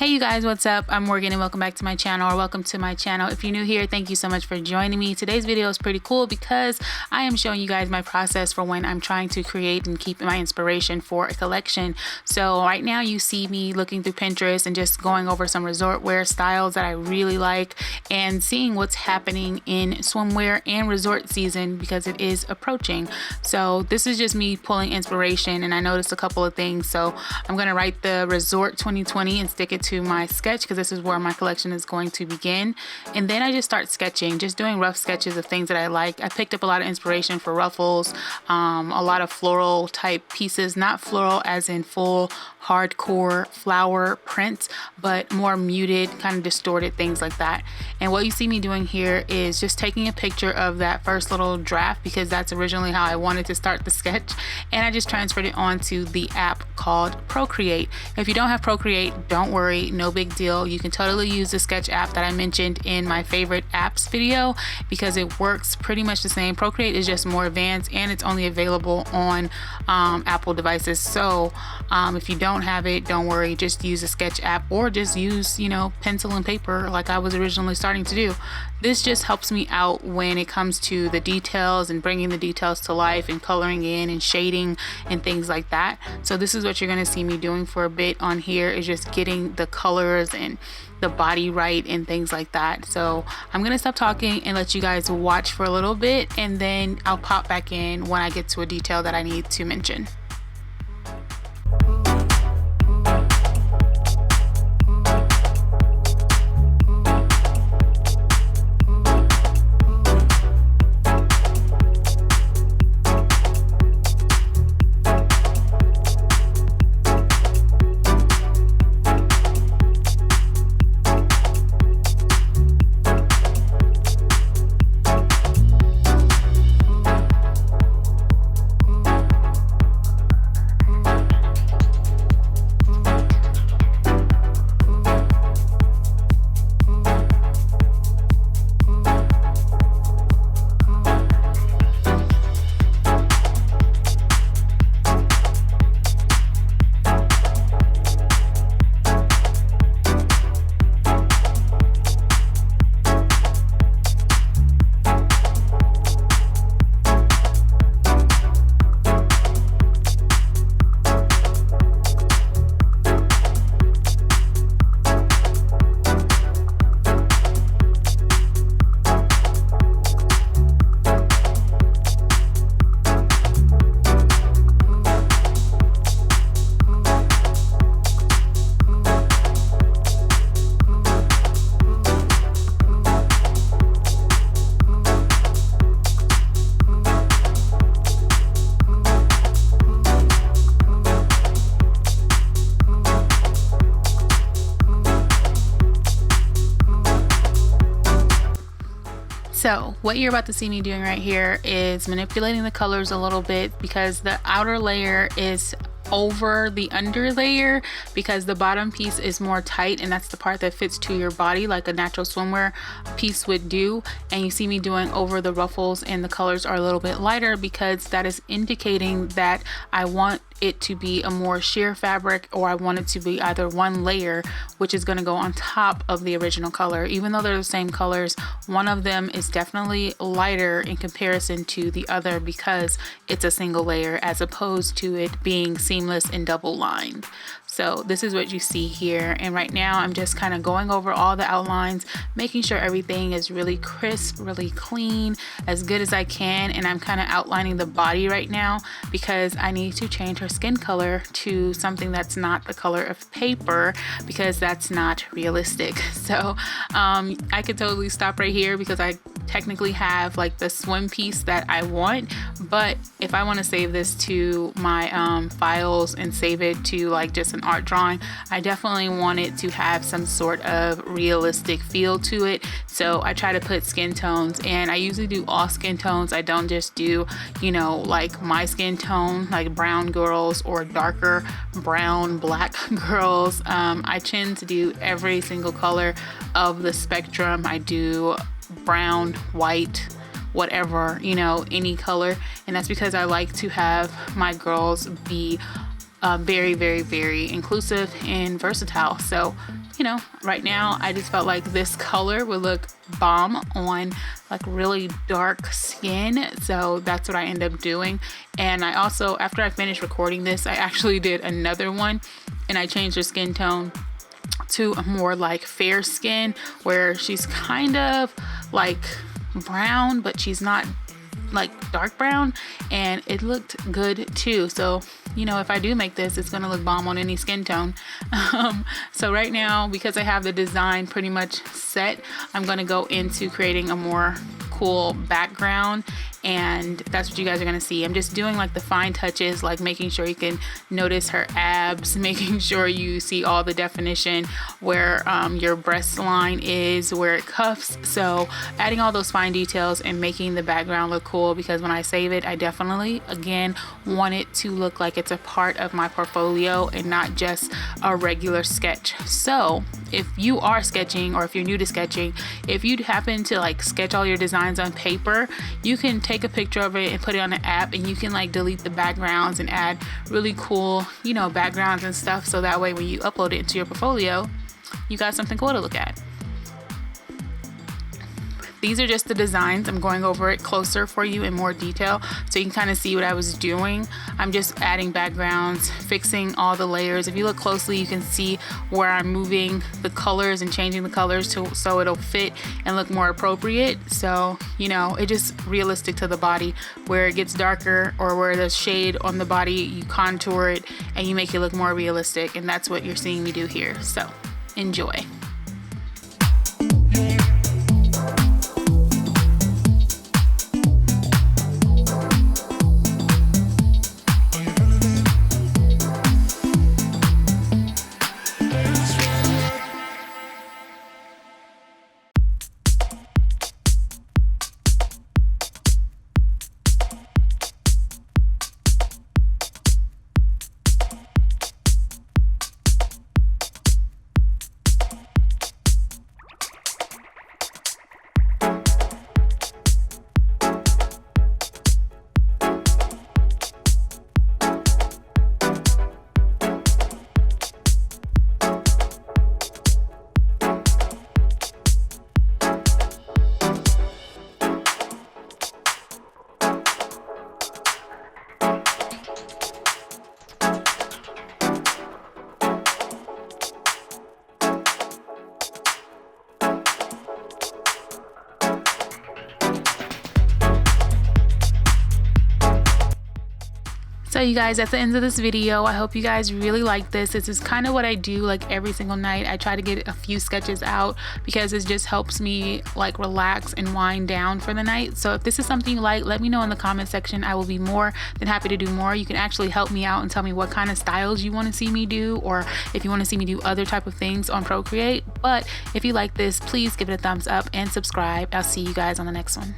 Hey you guys, what's up? I'm Morgan and welcome back to my channel, or welcome to my channel. If you're new here, thank you so much for joining me. Today's video is pretty cool because I am showing you guys my process for when I'm trying to create and keep my inspiration for a collection. So right now you see me looking through Pinterest and just going over some resort wear styles that I really like and seeing what's happening in swimwear and resort season because it is approaching. So this is just me pulling inspiration, and I noticed a couple of things. So I'm going to write the resort 2020 and stick it to my sketch because this is where my collection is going to begin. And then I just start sketching, just doing rough sketches of things that I like. I picked up a lot of inspiration for ruffles, a lot of floral type pieces, not floral as in full hardcore flower prints, but more muted, kind of distorted things like that. And what you see me doing here is just taking a picture of that first little draft because that's originally how I wanted to start the sketch, and I just transferred it onto the app called Procreate. If you don't have Procreate, don't worry, no big deal. You can totally use the sketch app that I mentioned in my favorite apps video because it works pretty much the same. Procreate is just more advanced and it's only available on Apple devices. So if you don't have it, don't worry, just use a sketch app or just use, pencil and paper like I was originally starting to do. This just helps me out when it comes to the details and bringing the details to life and coloring in and shading and things like that. So this is what you're going to see me doing for a bit on here, is just getting the colors and the body right and things like that. So I'm going to stop talking and let you guys watch for a little bit, and then I'll pop back in when I get to a detail that I need to mention. So what you're about to see me doing right here is manipulating the colors a little bit because the outer layer is over the under layer because the bottom piece is more tight, and that's the part that fits to your body like a natural swimwear piece would do. And you see me doing over the ruffles, and the colors are a little bit lighter because that is indicating that I want it to be a more sheer fabric, or I want it to be either one layer which is going to go on top of the original color. Even though they're the same colors, one of them is definitely lighter in comparison to the other because it's a single layer as opposed to it being seamless and double lined. So this is what you see here, and right now I'm just kind of going over all the outlines, making sure everything is really crisp, really clean, as good as I can. And I'm kind of outlining the body right now because I need to change her skin color to something that's not the color of paper because that's not realistic. So I could totally stop right here because I technically have like the swim piece that I want, but if I want to save this to my files and save it to like just an art drawing, I definitely want it to have some sort of realistic feel to it. So I try to put skin tones, and I usually do all skin tones. I don't just do, like my skin tone, like brown girls or darker brown black girls. I tend to do every single color of the spectrum. I do brown, white, whatever, any color. And that's because I like to have my girls be very, very, very inclusive and versatile. So, you know, right now I just felt like this color would look bomb on like really dark skin. So that's what I ended up doing. And I also, after I finished recording this, I actually did another one and I changed her skin tone to a more like fair skin, where she's kind of like brown, but she's not like dark brown, and it looked good too. So, you know, if I do make this, it's gonna look bomb on any skin tone. So right now, because I have the design pretty much set, I'm gonna go into creating a more cool background, and that's what you guys are gonna see. I'm just doing like the fine touches, like making sure you can notice her abs, making sure you see all the definition where your breast line is, where it cuffs. So adding all those fine details and making the background look cool, because when I save it, I definitely, again, want it to look like it's a part of my portfolio and not just a regular sketch. So if you are sketching, or if you're new to sketching, if you happen to like sketch all your designs on paper, you can take a picture of it and put it on an app, and you can like delete the backgrounds and add really cool, you know, backgrounds and stuff, so that way when you upload it into your portfolio, you got something cool to look at. These are just the designs. I'm going over it closer for you in more detail so you can kind of see what I was doing. I'm just adding backgrounds, fixing all the layers. If you look closely, you can see where I'm moving the colors and changing the colors so it'll fit and look more appropriate. So, you know, it just realistic to the body. Where it gets darker or where there's shade on the body, you contour it and you make it look more realistic. And that's what you're seeing me do here. So enjoy. So you guys, at the end of this video, I hope you guys really like this. This is kind of what I do like every single night. I try to get a few sketches out because it just helps me like relax and wind down for the night. So if this is something you like, let me know in the comment section. I will be more than happy to do more. You can actually help me out and tell me what kind of styles you want to see me do, or if you want to see me do other type of things on Procreate. But if you like this, please give it a thumbs up and subscribe. I'll see you guys on the next one.